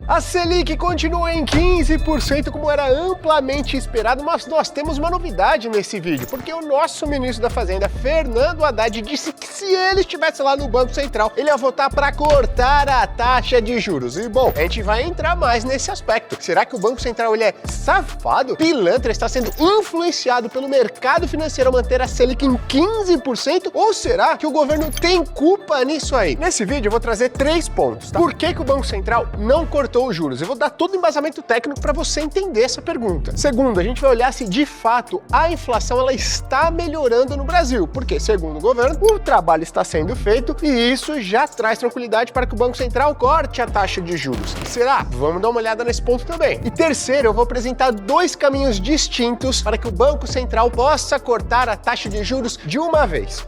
A Selic continua em 15%, como era amplamente esperado, mas nós temos uma novidade nesse vídeo, porque o nosso ministro da Fazenda, Fernando Haddad, disse que se ele estivesse lá no Banco Central, ele ia votar para cortar a taxa de juros. E bom, a gente vai entrar mais nesse aspecto. Será que o Banco Central ele é safado? Pilantra, está sendo influenciado pelo mercado financeiro a manter a Selic em 15%? Ou será que o governo tem culpa nisso aí? Nesse vídeo eu vou trazer 3 pontos, tá? Por que o Banco Central não cortou os juros? Eu vou dar todo o embasamento técnico para você entender essa pergunta. Segundo, a gente vai olhar se de fato a inflação ela está melhorando no Brasil, porque segundo o governo, o trabalho está sendo feito e isso já traz tranquilidade para que o Banco Central corte a taxa de juros. Será? Vamos dar uma olhada nesse ponto também. E terceiro, eu vou apresentar 2 caminhos distintos para que o Banco Central possa cortar a taxa de juros de uma vez.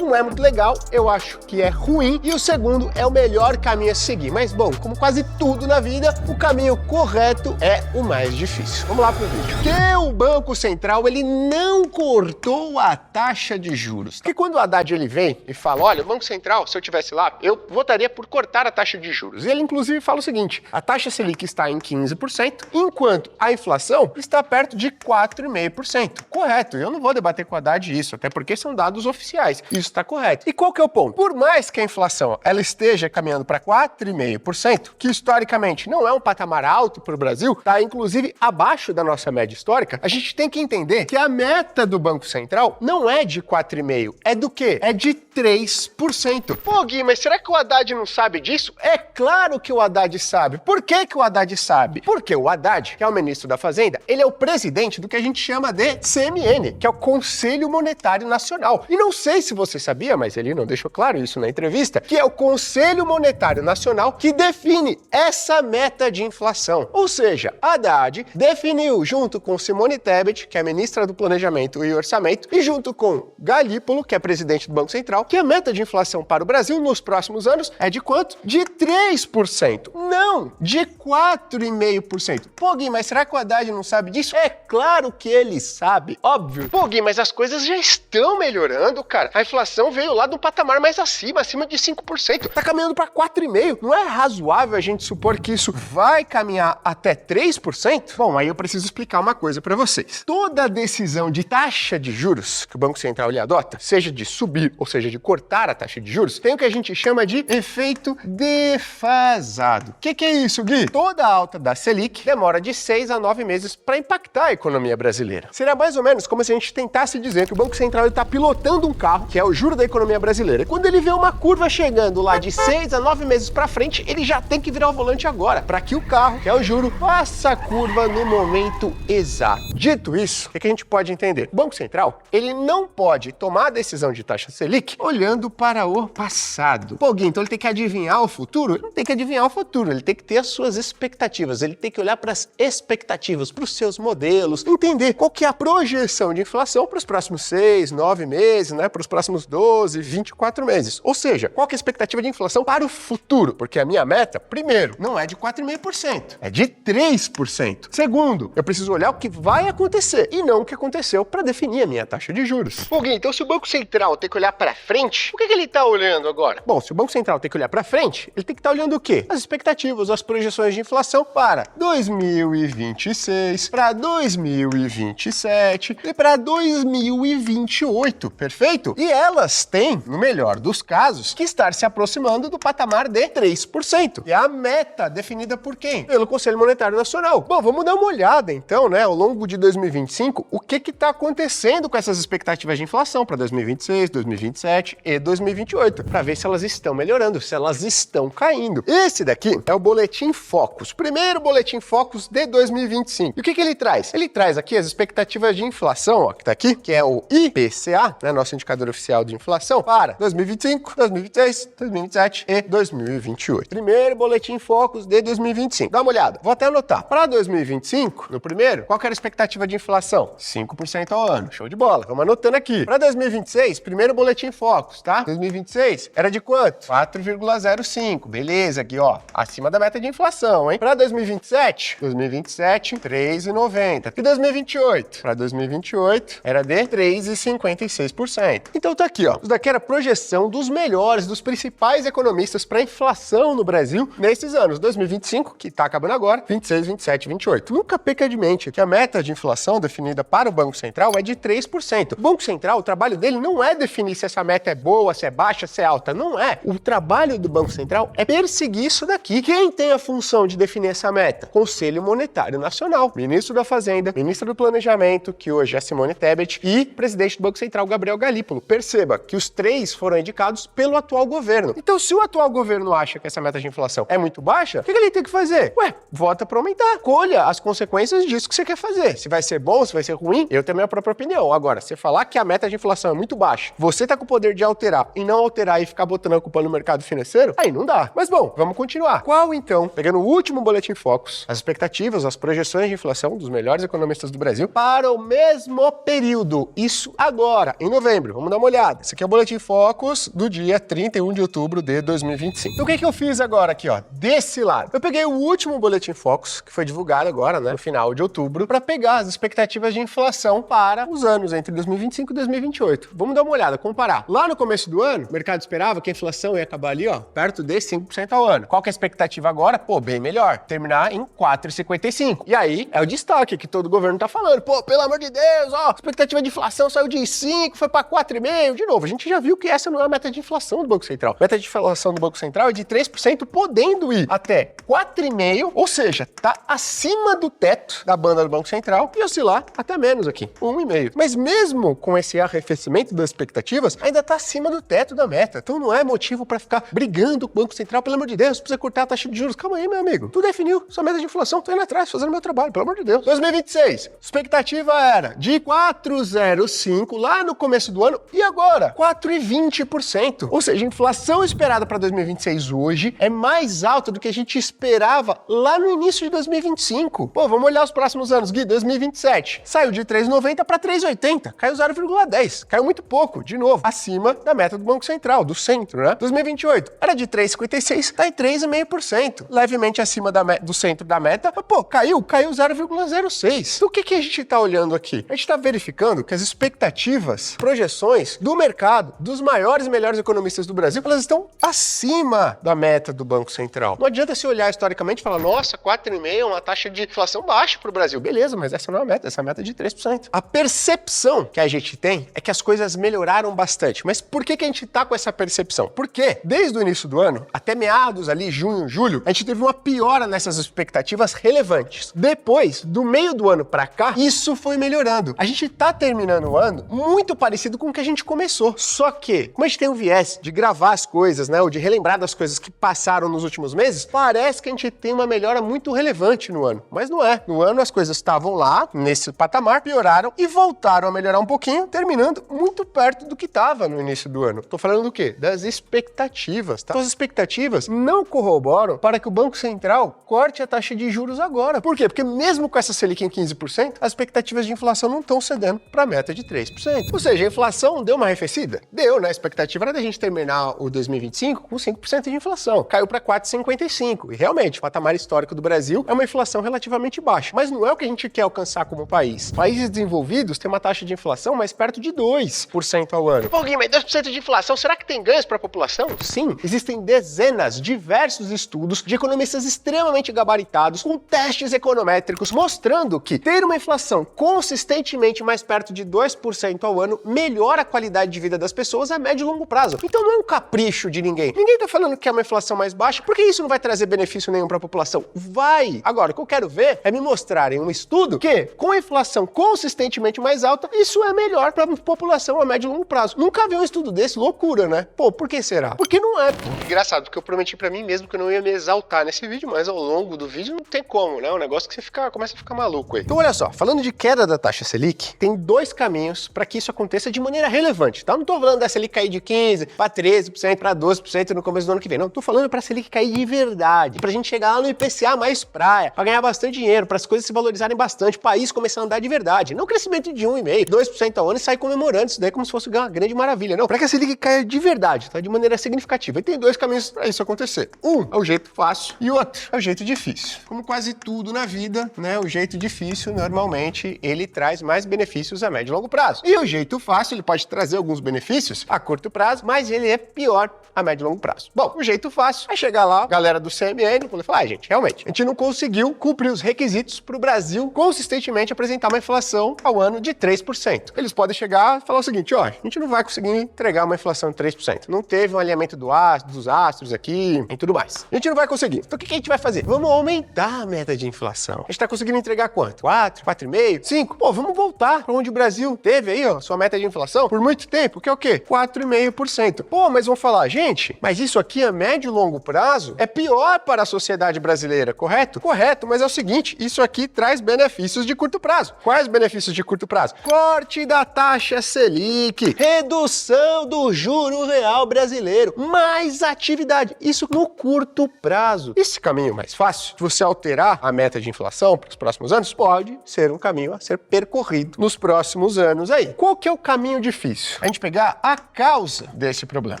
Não é muito legal, eu acho que é ruim, e o segundo é o melhor caminho a seguir. Mas bom, como quase tudo na vida, o caminho correto é o mais difícil. Vamos lá pro vídeo. Que o Banco Central ele não cortou a taxa de juros. Porque quando o Haddad ele vem e fala, olha, o Banco Central, se eu tivesse lá, eu votaria por cortar a taxa de juros. E ele inclusive fala o seguinte, a taxa Selic está em 15%, enquanto a inflação está perto de 4,5%. Correto, eu não vou debater com o Haddad isso, até porque são dados oficiais. Isso está correto. E qual que é o ponto? Por mais que a inflação ela esteja caminhando para 4,5%, que historicamente não é um patamar alto para o Brasil, está inclusive abaixo da nossa média histórica, a gente tem que entender que a meta do Banco Central não é de 4,5%, é do quê? É de 3%. Pô, Gui, mas será que o Haddad não sabe disso? É claro que o Haddad sabe. Por que o Haddad sabe? Porque o Haddad, que é o ministro da Fazenda, ele é o presidente do que a gente chama de CMN, que é o Conselho Monetário Nacional. E não sei se você sabia, mas ele não deixou claro isso na entrevista, que é o Conselho Monetário Nacional que define essa meta de inflação. Ou seja, Haddad definiu junto com Simone Tebet, que é ministra do Planejamento e Orçamento, e junto com Galípolo, que é presidente do Banco Central, que a meta de inflação para o Brasil nos próximos anos é de quanto? De 3%. Não, de 4,5%. Pô, Gui, mas será que o Haddad não sabe disso? É claro que ele sabe, óbvio. Pô, Gui, mas as coisas já estão melhorando, cara. A inflação veio lá do patamar mais acima de 5%. Tá caminhando para 4,5%. Não é razoável a gente supor que isso vai caminhar até 3%? Bom, aí eu preciso explicar uma coisa para vocês. Toda decisão de taxa de juros que o Banco Central ele adota, seja de subir ou seja de cortar a taxa de juros, tem o que a gente chama de efeito defasado. O que é isso, Gui? Toda alta da Selic demora de 6 a 9 meses para impactar a economia brasileira. Seria mais ou menos como se a gente tentasse dizer que o Banco Central está pilotando um carro, que é o juro da economia brasileira. Quando ele vê uma curva chegando lá de 6 a 9 meses para frente, ele já tem que virar o volante agora, para que o carro, que é o juro, faça a curva no momento exato. Dito isso, o que a gente pode entender? O Banco Central, ele não pode tomar a decisão de taxa Selic olhando para o passado. Pô, Gui, então ele tem que adivinhar o futuro? Ele não tem que adivinhar o futuro, ele tem que ter as suas expectativas, ele tem que olhar para as expectativas, para os seus modelos, entender qual que é a projeção de inflação para os próximos 6, 9 meses, né, para os próximos 12, 24 meses. Ou seja, qual que é a expectativa de inflação para o futuro? Porque a minha meta, primeiro, não é de 4,5%, é de 3%. Segundo, eu preciso olhar o que vai acontecer e não o que aconteceu para definir a minha taxa de juros. Pô, Gui, então se o Banco Central tem que olhar para frente, o que ele está olhando agora? Bom, se o Banco Central tem que olhar para frente, ele tem que estar olhando o quê? As expectativas, as projeções de inflação para 2026, para 2027 e para 2028, perfeito? E elas têm, no melhor dos casos, que estar se aproximando do patamar de 3%. E a meta definida por quem? Pelo Conselho Monetário Nacional. Bom, vamos dar uma olhada então, né, ao longo de 2025, o que está acontecendo com essas expectativas de inflação para 2026, 2027 e 2028, para ver se elas estão melhorando, se elas estão caindo. Esse daqui é o Boletim Focus, primeiro Boletim Focus de 2025. E o que ele traz? Ele traz aqui as expectativas de inflação, ó, que tá aqui, que é o IPCA, né, nosso indicador oficial de inflação, para 2025, 2026, 2027 e 2028. Primeiro Boletim Focus de 2025. Dá uma olhada. Vou até anotar. Para 2025, no primeiro, qual que era a expectativa de inflação? 5% ao ano. Show de bola. Vamos anotando aqui. Para 2026, primeiro Boletim Focus, tá? 2026 era de quanto? 4,05. Beleza, aqui, ó. Acima da meta de inflação, hein? Para 2027, 3,90. E 2028? Para 2028 era de 3,56%. Então tá aqui, ó. Isso daqui era a projeção dos melhores, dos principais economistas para inflação no Brasil nesses anos, 2026, 2025, que está acabando agora, 26, 27, 28. Nunca perca de mente que a meta de inflação definida para o Banco Central é de 3%. O Banco Central, o trabalho dele não é definir se essa meta é boa, se é baixa, se é alta. Não é. O trabalho do Banco Central é perseguir isso daqui. Quem tem a função de definir essa meta? Conselho Monetário Nacional. Ministro da Fazenda, Ministro do Planejamento, que hoje é Simone Tebet, e presidente do Banco Central, Gabriel Galípolo. Perceba que os três foram indicados pelo atual governo. Então, se o atual governo acha que essa meta de inflação é muito baixa, o que ele tem que fazer? Ué, vota para aumentar. Colha as consequências disso que você quer fazer. Se vai ser bom, se vai ser ruim, eu tenho a minha própria opinião. Agora, você falar que a meta de inflação é muito baixa, você tá com o poder de alterar e não alterar e ficar botando a culpa no mercado financeiro, aí não dá. Mas bom, vamos continuar. Qual então, pegando o último Boletim Focus, as expectativas, as projeções de inflação dos melhores economistas do Brasil para o mesmo período? Isso agora, em novembro. Vamos dar uma olhada. Esse aqui é o Boletim Focus do dia 31 de outubro de 2025. Então o que eu fiz agora aqui, ó? Desse lado. Eu peguei o último Boletim Focus, que foi divulgado agora, né, no final de outubro, para pegar as expectativas de inflação para os anos entre 2025 e 2028. Vamos dar uma olhada, comparar. Lá no começo do ano, o mercado esperava que a inflação ia acabar ali, ó, perto de 5% ao ano. Qual que é a expectativa agora? Pô, bem melhor. Terminar em 4,55. E aí, é o destaque que todo governo tá falando. Pô, pelo amor de Deus, ó, a expectativa de inflação saiu de 5, foi para 4,5. De novo, a gente já viu que essa não é a meta de inflação do Banco Central. A meta de inflação do Banco Central é de 3%, podendo ir até 4,5, ou seja, tá acima do teto da banda do Banco Central e oscilar até menos aqui, 1,5. Mas mesmo com esse arrefecimento das expectativas, ainda tá acima do teto da meta. Então não é motivo para ficar brigando com o Banco Central, pelo amor de Deus, precisa cortar a taxa de juros. Calma aí, meu amigo. Tu definiu sua meta de inflação, tô indo atrás, fazendo meu trabalho, pelo amor de Deus. 2026, expectativa era de 4,05 lá no começo do ano e agora 4,20%. Ou seja, a inflação esperada para 2026 hoje é mais alta do que a gente esperava lá no início de 2025. Pô, vamos olhar os próximos anos, Gui. 2027 saiu de 3,90 para 3,80, caiu 0,10, caiu muito pouco, de novo, acima da meta do Banco Central, do centro, né? 2028 era de 3,56, tá em 3,5%, levemente acima do centro da meta, mas pô, caiu 0,06. Então o que a gente tá olhando aqui? A gente tá verificando que as expectativas, projeções do mercado, dos maiores e melhores economistas do Brasil, elas estão acima da meta do Banco Central. Não adianta se olhar historicamente e falar, nossa, 4,5 é uma taxa de inflação baixa para o Brasil. Beleza, mas essa não é a meta, essa é a meta de 3%. A percepção que a gente tem é que as coisas melhoraram bastante. Mas por que a gente tá com essa percepção? Porque desde o início do ano, até meados ali, junho, julho, a gente teve uma piora nessas expectativas relevantes. Depois, do meio do ano para cá, isso foi melhorando. A gente tá terminando o ano muito parecido com o que a gente começou. Só que, como a gente tem um viés de gravar as coisas, né, ou de relembrar das coisas que passaram nos últimos meses, parece que a gente tem uma melhora muito relevante no ano. Mas não é. No ano as coisas estavam lá, nesse patamar, pioraram e voltaram a melhorar um pouquinho, terminando muito perto do que estava no início do ano. Tô falando do quê? Das expectativas, tá? As expectativas não corroboram para que o Banco Central corte a taxa de juros agora. Por quê? Porque mesmo com essa Selic em 15%, as expectativas de inflação não estão cedendo para a meta de 3%. Ou seja, a inflação deu uma arrefecida? Deu, né? A expectativa era da gente terminar o 2025 com 5% de inflação. Caiu para 4,55. E realmente, o patamar histórico do Brasil é uma inflação relativamente baixa. Mas não é o que a gente quer alcançar como país. Países desenvolvidos têm uma taxa de inflação mais perto de 2% ao ano. Pô, Gui, mas 2% de inflação, será que tem ganhos para a população? Sim, existem dezenas, diversos estudos de economistas extremamente gabaritados, com testes econométricos, mostrando que ter uma inflação consistentemente mais perto de 2% ao ano melhora a qualidade de vida das pessoas a médio e longo prazo. Então não é um capricho de ninguém. Ninguém tá falando que é uma inflação mais baixa, porque isso não vai trazer benefício nenhum para a população. Vai! Agora, o que eu quero ver é me mostrarem um estudo que, com a inflação consistentemente mais alta, isso é melhor para a população a médio e longo prazo. Nunca vi um estudo desse, loucura, né? Pô, por que será? Porque não é, pô. Engraçado, porque eu prometi para mim mesmo que eu não ia me exaltar nesse vídeo, mas ao longo do vídeo não tem como, né? É um negócio que você começa a ficar maluco aí. Então, olha só, falando de queda da taxa Selic, tem dois caminhos para que isso aconteça de maneira relevante, tá? Eu não tô falando da Selic cair de 15% para 13%, para 12% no começo do ano que vem. Não, tô falando para a Selic cair de verdade, pra gente chegar lá no IPCA mais praia, para ganhar bastante dinheiro, para as coisas se valorizarem bastante, o país começar a andar de verdade. Não crescimento de 1,5%, 2% ao ano e sair comemorando isso daí como se fosse uma grande maravilha. Não, para que a Selic caia de verdade, tá? De maneira significativa. E tem dois caminhos para isso acontecer. Um é o jeito fácil e o outro é o jeito difícil. Como quase tudo na vida, né? O jeito difícil, normalmente, ele traz mais benefícios a médio e longo prazo. E o jeito fácil, ele pode trazer alguns benefícios a curto prazo, mas ele é pior a médio e longo prazo. Bom, o jeito fácil é chegar lá, galera do CMN, vou falar, gente, realmente, a gente não conseguiu cumprir os requisitos para o Brasil consistentemente apresentar uma inflação ao ano de 3%. Eles podem chegar e falar o seguinte, ó, a gente não vai conseguir entregar uma inflação de 3%. Não teve um alinhamento dos astros aqui e tudo mais. A gente não vai conseguir. Então o que a gente vai fazer? Vamos aumentar a meta de inflação. A gente está conseguindo entregar quanto? 4, 4,5, 5? Pô, vamos voltar para onde o Brasil teve aí, ó, sua meta de inflação por muito tempo, que é o quê? 4,5%. Pô, mas vão falar, gente, mas isso aqui a médio e longo prazo é pior para a sociedade brasileira, correto? Correto, mas é o seguinte, isso aqui traz benefícios de curto prazo. Quais benefícios de curto prazo? Corte da taxa Selic, redução do juro real brasileiro, mais atividade. Isso no curto prazo. Esse caminho mais fácil, de você alterar a meta de inflação para os próximos anos, pode ser um caminho a ser percorrido nos próximos anos aí. Qual que é o caminho difícil? A gente pegar a causa desse problema.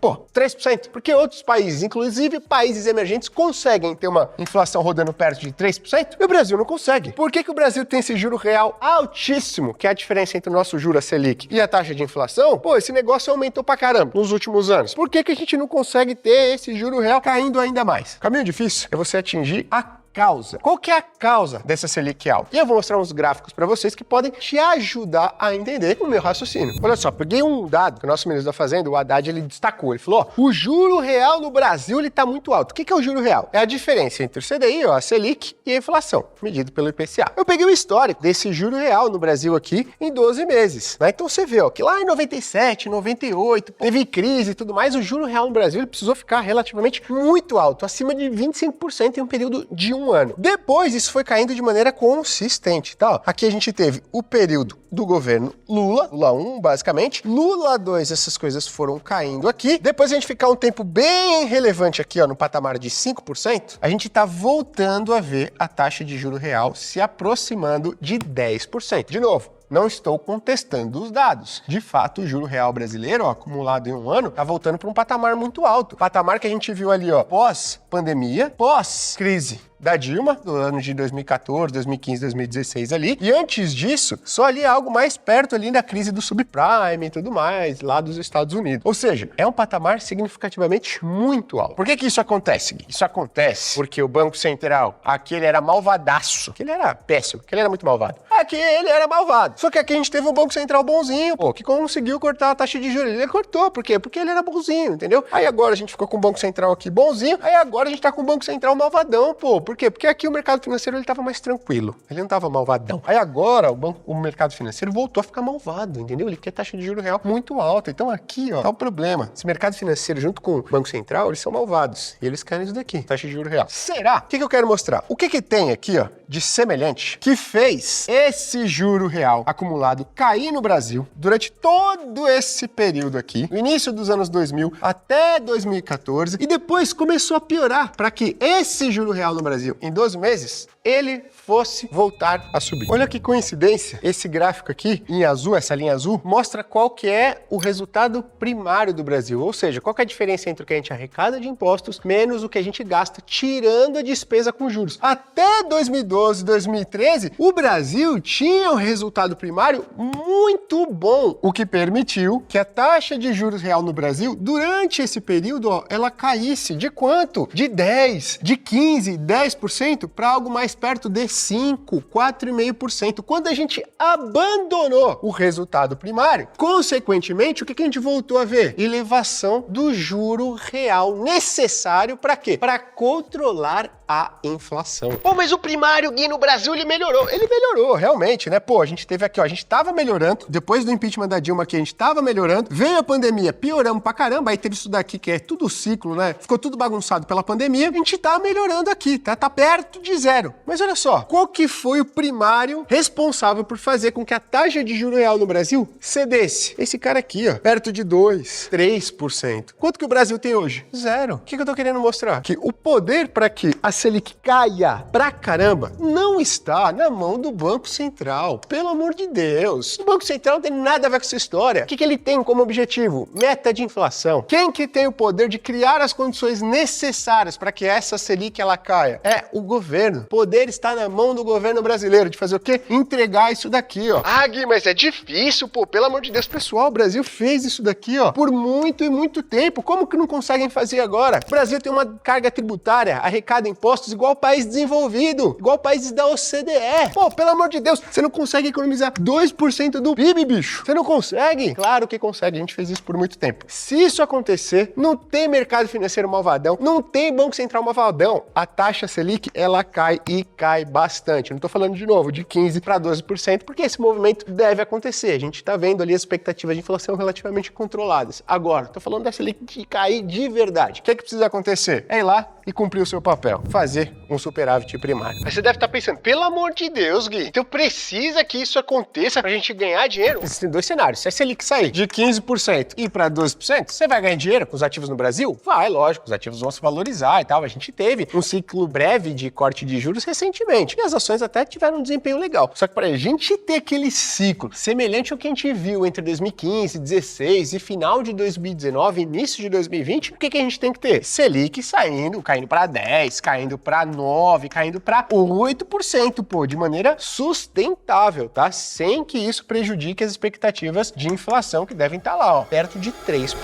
Pô, 3%. Porque outros países, inclusive países emergentes, conseguem ter uma inflação rodando perto de 3% e o Brasil não consegue. Por que o Brasil tem esse juro real altíssimo, que é a diferença entre o nosso juro a Selic e a taxa de inflação? Pô, esse negócio aumentou pra caramba nos últimos anos. Por que a gente não consegue ter esse juro real caindo ainda mais? O caminho difícil é você atingir a causa. Qual que é a causa dessa Selic alta? E eu vou mostrar uns gráficos para vocês que podem te ajudar a entender o meu raciocínio. Olha só, peguei um dado que o nosso ministro da Fazenda, o Haddad, ele destacou. Ele falou, ó, o juro real no Brasil, ele tá muito alto. O que é o juro real? É a diferença entre o CDI, ó, a Selic, e a inflação, medido pelo IPCA. Eu peguei o histórico desse juro real no Brasil aqui em 12 meses, né? Então você vê, ó, que lá em 97, 98, teve crise e tudo mais, o juro real no Brasil, ele precisou ficar relativamente muito alto, acima de 25% em um período de um ano. Depois, isso foi caindo de maneira consistente, tá? Aqui a gente teve o período do governo Lula 1, basicamente, Lula 2, essas coisas foram caindo aqui. Depois a gente ficar um tempo bem relevante aqui, ó, no patamar de 5%, a gente tá voltando a ver a taxa de juro real se aproximando de 10%. De novo, não estou contestando os dados. De fato, o juro real brasileiro, ó, acumulado em um ano, tá voltando para um patamar muito alto. Patamar que a gente viu ali, ó, pós-pandemia, pós-crise da Dilma, do ano de 2014, 2015, 2016 ali. E antes disso, só ali algo mais perto ali da crise do subprime e tudo mais, lá dos Estados Unidos. Ou seja, é um patamar significativamente muito alto. Por que isso acontece, Gui? Isso acontece porque o Banco Central, aquele era malvadaço, aquele era péssimo, aquele era muito malvado. Aqui ele era malvado. Só que aqui a gente teve um Banco Central bonzinho, pô, que conseguiu cortar a taxa de juros. Ele cortou, por quê? Porque ele era bonzinho, entendeu? Aí agora a gente ficou com o Banco Central aqui bonzinho, aí agora a gente tá com o Banco Central malvadão, pô. Por quê? Porque aqui o mercado financeiro ele tava mais tranquilo, ele não tava malvadão. Aí agora o mercado financeiro voltou a ficar malvado, entendeu? Ele quer taxa de juros real muito alta. Então aqui, ó, tá o problema. Esse mercado financeiro junto com o Banco Central, eles são malvados. E eles querem isso daqui, taxa de juros real. Será? O que eu quero mostrar? O que tem aqui, ó, de semelhante que fez esse juro real acumulado cair no Brasil durante todo esse período aqui, no início dos anos 2000 até 2014, e depois começou a piorar para que esse juro real no Brasil, em 12 meses, ele fosse voltar a subir. Olha que coincidência, esse gráfico aqui, em azul, essa linha azul, mostra qual que é o resultado primário do Brasil, ou seja, qual que é a diferença entre o que a gente arrecada de impostos menos o que a gente gasta, tirando a despesa com juros. Até 2012, 2013, o Brasil tinha um resultado primário muito bom, o que permitiu que a taxa de juros real no Brasil, durante esse período, ó, ela caísse de quanto? De 10, de 15, 10% para algo mais perto de 5, 4,5%. Quando a gente abandonou o resultado primário, consequentemente, o que a gente voltou a ver? Elevação do juro real necessário para quê? Para controlar a inflação. Pô, mas o primário, Gui, no Brasil, ele melhorou. Ele melhorou, realmente, né? Pô, a gente teve aqui, ó, a gente tava melhorando, depois do impeachment da Dilma aqui, a gente tava melhorando, veio a pandemia, pioramos pra caramba, aí teve isso daqui que é tudo ciclo, né? Ficou tudo bagunçado pela pandemia, a gente tá melhorando aqui, tá? Tá perto de zero. Mas olha só, qual que foi o primário responsável por fazer com que a taxa de juro real no Brasil cedesse? Esse cara aqui, ó, perto de 2, 3%. Quanto que o Brasil tem hoje? Zero. O que eu tô querendo mostrar? Que o poder para que a Selic caia pra caramba não está na mão do Banco Central. Pelo amor de Deus. O Banco Central não tem nada a ver com essa história. O que ele tem como objetivo? Meta de inflação. Quem que tem o poder de criar as condições necessárias para que essa Selic ela caia? É o governo. O poder está na mão do governo brasileiro de fazer o quê? Entregar isso daqui, ó. Ah, Gui, mas é difícil, pô. Pelo amor de Deus, pessoal, o Brasil fez isso daqui, ó, por muito e muito tempo. Como que não conseguem fazer agora? O Brasil tem uma carga tributária, arrecada impostos igual país desenvolvido, igual países da OCDE. Pô, pelo amor de Deus, você não consegue economizar 2% do PIB, bicho. Você não consegue? Claro que consegue, a gente fez isso por muito tempo. Se isso acontecer, não tem mercado financeiro malvadão, não tem Banco Central malvadão, a taxa Selic, ela cai e cai bastante. Não tô falando de novo de 15% para 12%, porque esse movimento deve acontecer. A gente tá vendo ali as expectativas de inflação relativamente controladas. Agora, tô falando da Selic de cair de verdade. O que é que precisa acontecer? É ir lá e cumprir o seu papel, fazer um superávit primário. Aí você deve estar pensando, pelo amor de Deus, Gui, então precisa que isso aconteça pra gente ganhar dinheiro? Existem dois cenários. Se a Selic sair de 15% e para 12%, você vai ganhar dinheiro com os ativos no Brasil? Vai, lógico, os ativos vão se valorizar e tal. A gente teve um ciclo breve de corte de juros recentemente, e as ações até tiveram um desempenho legal. Só que para a gente ter aquele ciclo semelhante ao que a gente viu entre 2015, 2016 e final de 2019, início de 2020, o que a gente tem que ter? Selic saindo, caindo para 10, caindo para 9, caindo para 8%, pô, de maneira sustentável, tá? Sem que isso prejudique as expectativas de inflação que devem estar lá, ó, perto de 3%.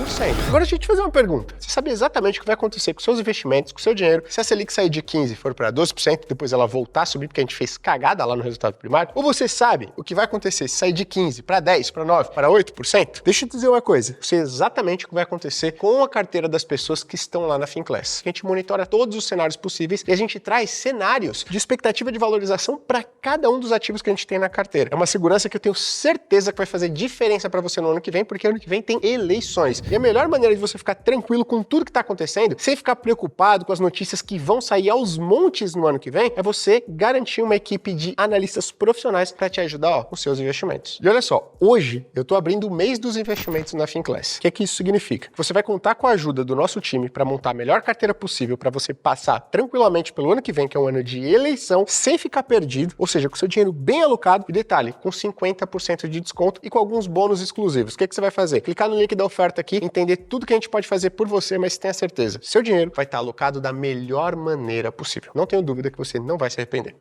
Agora deixa eu te fazer uma pergunta. Você sabe exatamente o que vai acontecer com seus investimentos, com seu dinheiro, se a Selic sair de 15 e for para 12%, depois ela voltar a subir porque a gente fez cagada lá no resultado primário? Ou você sabe o que vai acontecer se sair de 15 para 10, para 9, para 8%? Deixa eu te dizer uma coisa. Eu sei exatamente o que vai acontecer com a carteira das pessoas que estão lá na Finclass. A gente monitora todos os cenários possíveis e a gente traz cenários de expectativa de valorização para cada um dos ativos que a gente tem na carteira. É uma segurança que eu tenho certeza que vai fazer diferença para você no ano que vem, porque ano que vem tem eleições. E a melhor maneira de você ficar tranquilo com tudo que está acontecendo, sem ficar preocupado com as notícias que vão sair aos montes no ano que vem, é você garantir uma equipe de analistas profissionais para te ajudar, ó, com seus investimentos. E olha só, hoje eu estou abrindo o mês dos investimentos na Finclass. O que é que isso significa? Você vai contar com a ajuda do nosso time para montar a melhor carteira possível para você passar tranquilamente pelo ano que vem, que é um ano de eleição, sem ficar perdido, ou seja, com seu dinheiro bem alocado e detalhe, com 50% de desconto e com alguns bônus exclusivos. O que é que você vai fazer? Clicar no link da oferta aqui, entender tudo que a gente pode fazer por você, mas tenha certeza, seu dinheiro vai estar alocado da melhor maneira possível. Não tenho dúvida que você não vai se arrepender.